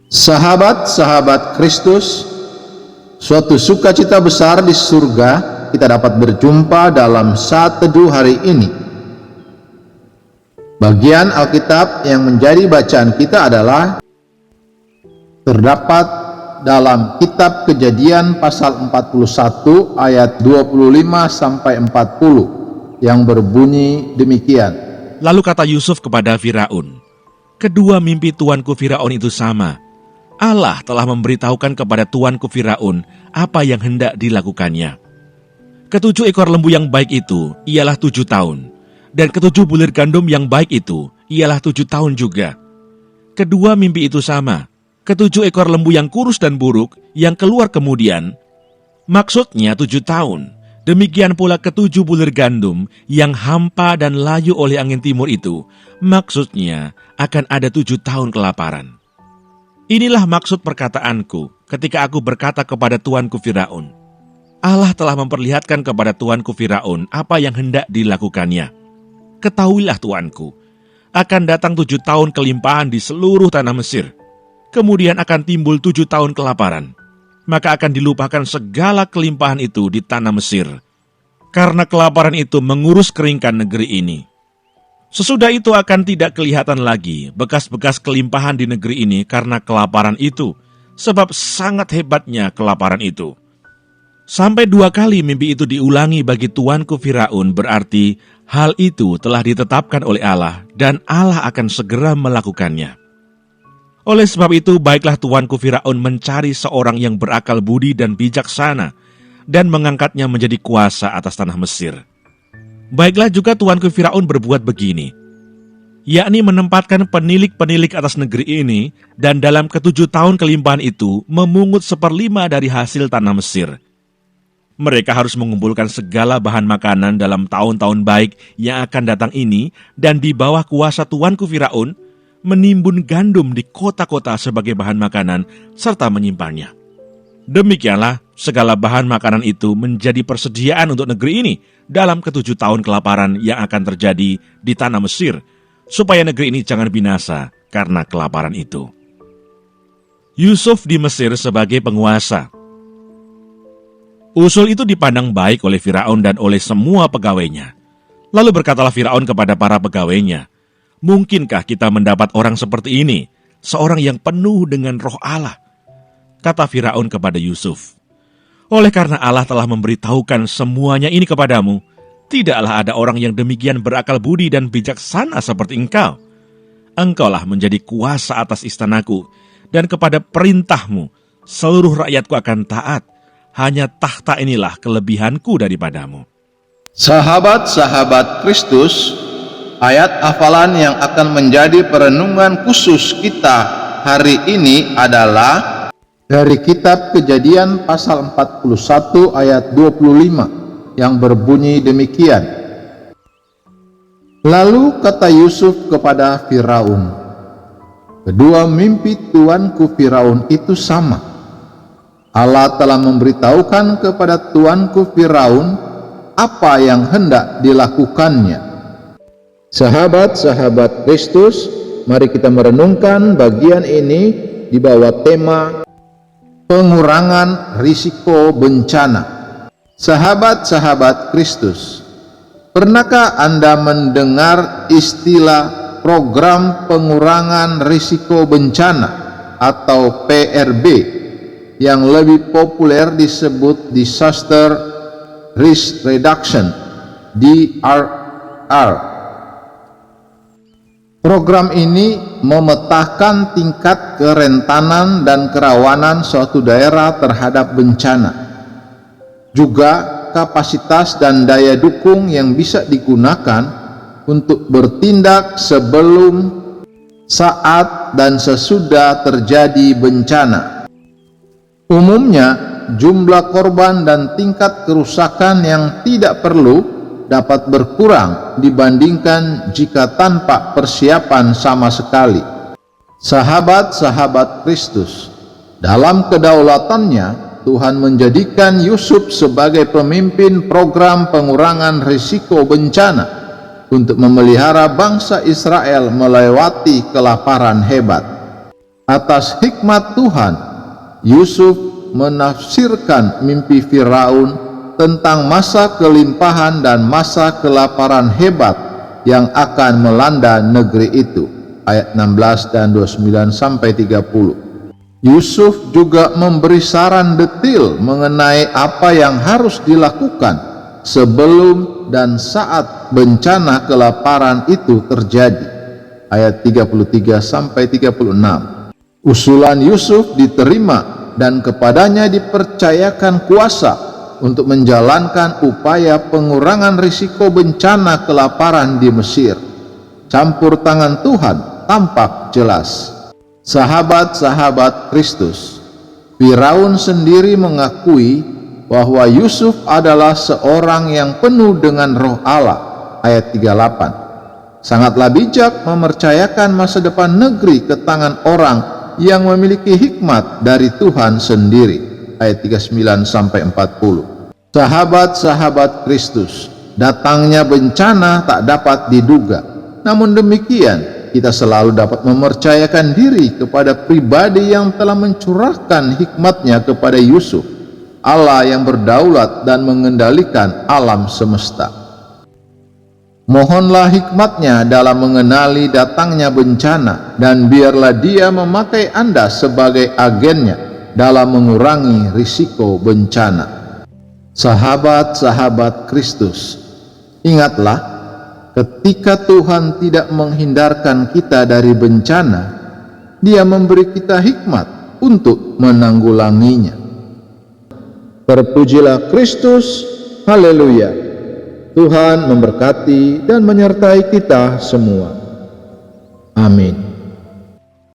Sahabat-sahabat Kristus, suatu sukacita besar di surga kita dapat berjumpa dalam saat teduh hari ini. Bagian Alkitab yang menjadi bacaan kita adalah terdapat dalam kitab Kejadian pasal 41 ayat 25 sampai 40 yang berbunyi demikian. Lalu kata Yusuf kepada Firaun, "Kedua mimpi tuanku Firaun itu sama. Allah telah memberitahukan kepada tuanku Firaun apa yang hendak dilakukannya. Ketujuh ekor lembu yang baik itu ialah 7 tahun, dan ketujuh bulir gandum yang baik itu ialah 7 tahun juga. Kedua mimpi itu sama, ketujuh ekor lembu yang kurus dan buruk yang keluar kemudian, maksudnya 7 tahun. Demikian pula ketujuh bulir gandum yang hampa dan layu oleh angin timur itu, maksudnya akan ada 7 tahun kelaparan. Inilah maksud perkataanku ketika aku berkata kepada tuanku Firaun. Allah telah memperlihatkan kepada tuanku Firaun apa yang hendak dilakukannya. Ketahuilah tuanku, akan datang 7 tahun kelimpahan di seluruh tanah Mesir. Kemudian akan timbul 7 tahun kelaparan. Maka akan dilupakan segala kelimpahan itu di tanah Mesir. Karena kelaparan itu mengurus keringkan negeri ini. Sesudah itu akan tidak kelihatan lagi bekas-bekas kelimpahan di negeri ini karena kelaparan itu, sebab sangat hebatnya kelaparan itu. Sampai 2 kali mimpi itu diulangi bagi tuanku Firaun, berarti hal itu telah ditetapkan oleh Allah dan Allah akan segera melakukannya. Oleh sebab itu, baiklah tuanku Firaun mencari seorang yang berakal budi dan bijaksana dan mengangkatnya menjadi kuasa atas tanah Mesir. Baiklah juga tuanku Firaun berbuat begini, yakni menempatkan penilik-penilik atas negeri ini, dan dalam ke-7 tahun kelimpahan itu memungut 1/5 dari hasil tanah Mesir. Mereka harus mengumpulkan segala bahan makanan dalam tahun-tahun baik yang akan datang ini, dan di bawah kuasa tuanku Firaun, menimbun gandum di kota-kota sebagai bahan makanan, serta menyimpannya. Demikianlah segala bahan makanan itu menjadi persediaan untuk negeri ini dalam ke-7 tahun kelaparan yang akan terjadi di tanah Mesir, supaya negeri ini jangan binasa karena kelaparan itu." Yusuf di Mesir sebagai penguasa. Usul itu dipandang baik oleh Firaun dan oleh semua pegawainya. Lalu berkatalah Firaun kepada para pegawainya, "Mungkinkah kita mendapat orang seperti ini, seorang yang penuh dengan roh Allah?" Kata Firaun kepada Yusuf, "Oleh karena Allah telah memberitahukan semuanya ini kepadamu, tidaklah ada orang yang demikian berakal budi dan bijaksana seperti engkau. Engkaulah menjadi kuasa atas istanaku, dan kepada perintahmu seluruh rakyatku akan taat. Hanya tahta inilah kelebihanku daripadamu." Sahabat-sahabat Kristus, ayat hafalan yang akan menjadi perenungan khusus kita hari ini adalah dari kitab Kejadian pasal 41 ayat 25 yang berbunyi demikian. Lalu kata Yusuf kepada Firaun, "Kedua mimpi tuanku Firaun itu sama. Allah telah memberitahukan kepada tuanku Firaun apa yang hendak dilakukannya." Sahabat-sahabat Kristus, mari kita merenungkan bagian ini di bawah tema pengurangan risiko bencana. Sahabat-sahabat Kristus, pernahkah Anda mendengar istilah program pengurangan risiko bencana atau PRB yang lebih populer disebut Disaster Risk Reduction, DRR? Program ini memetakan tingkat kerentanan dan kerawanan suatu daerah terhadap bencana, juga kapasitas dan daya dukung yang bisa digunakan untuk bertindak sebelum, saat, dan sesudah terjadi bencana. Umumnya, jumlah korban dan tingkat kerusakan yang tidak perlu dapat berkurang dibandingkan jika tanpa persiapan sama sekali. Sahabat-sahabat Kristus, dalam kedaulatannya Tuhan menjadikan Yusuf sebagai pemimpin program pengurangan risiko bencana untuk memelihara bangsa Israel melewati kelaparan hebat. Atas hikmat Tuhan, Yusuf menafsirkan mimpi Firaun tentang masa kelimpahan dan masa kelaparan hebat yang akan melanda negeri itu. Ayat 16 dan 29 sampai 30. Yusuf juga memberi saran detail mengenai apa yang harus dilakukan sebelum dan saat bencana kelaparan itu terjadi. Ayat 33 sampai 36. Usulan Yusuf diterima dan kepadanya dipercayakan kuasa untuk menjalankan upaya pengurangan risiko bencana kelaparan di Mesir. Campur tangan Tuhan tampak jelas. Sahabat-sahabat Kristus, Firaun sendiri mengakui bahwa Yusuf adalah seorang yang penuh dengan roh Allah. Ayat 38. Sangatlah bijak mempercayakan masa depan negeri ke tangan orang yang memiliki hikmat dari Tuhan sendiri. Ayat 39 sampai 40. Sahabat-sahabat Kristus, datangnya bencana tak dapat diduga. Namun demikian, kita selalu dapat mempercayakan diri kepada pribadi yang telah mencurahkan hikmatnya kepada Yusuf, Allah yang berdaulat dan mengendalikan alam semesta. Mohonlah hikmatnya dalam mengenali datangnya bencana, dan biarlah dia memakai Anda sebagai agennya dalam mengurangi risiko bencana. Sahabat-sahabat Kristus, ingatlah, ketika Tuhan tidak menghindarkan kita dari bencana, Dia memberi kita hikmat untuk menanggulanginya. Terpujilah Kristus, haleluya. Tuhan memberkati dan menyertai kita semua. Amin.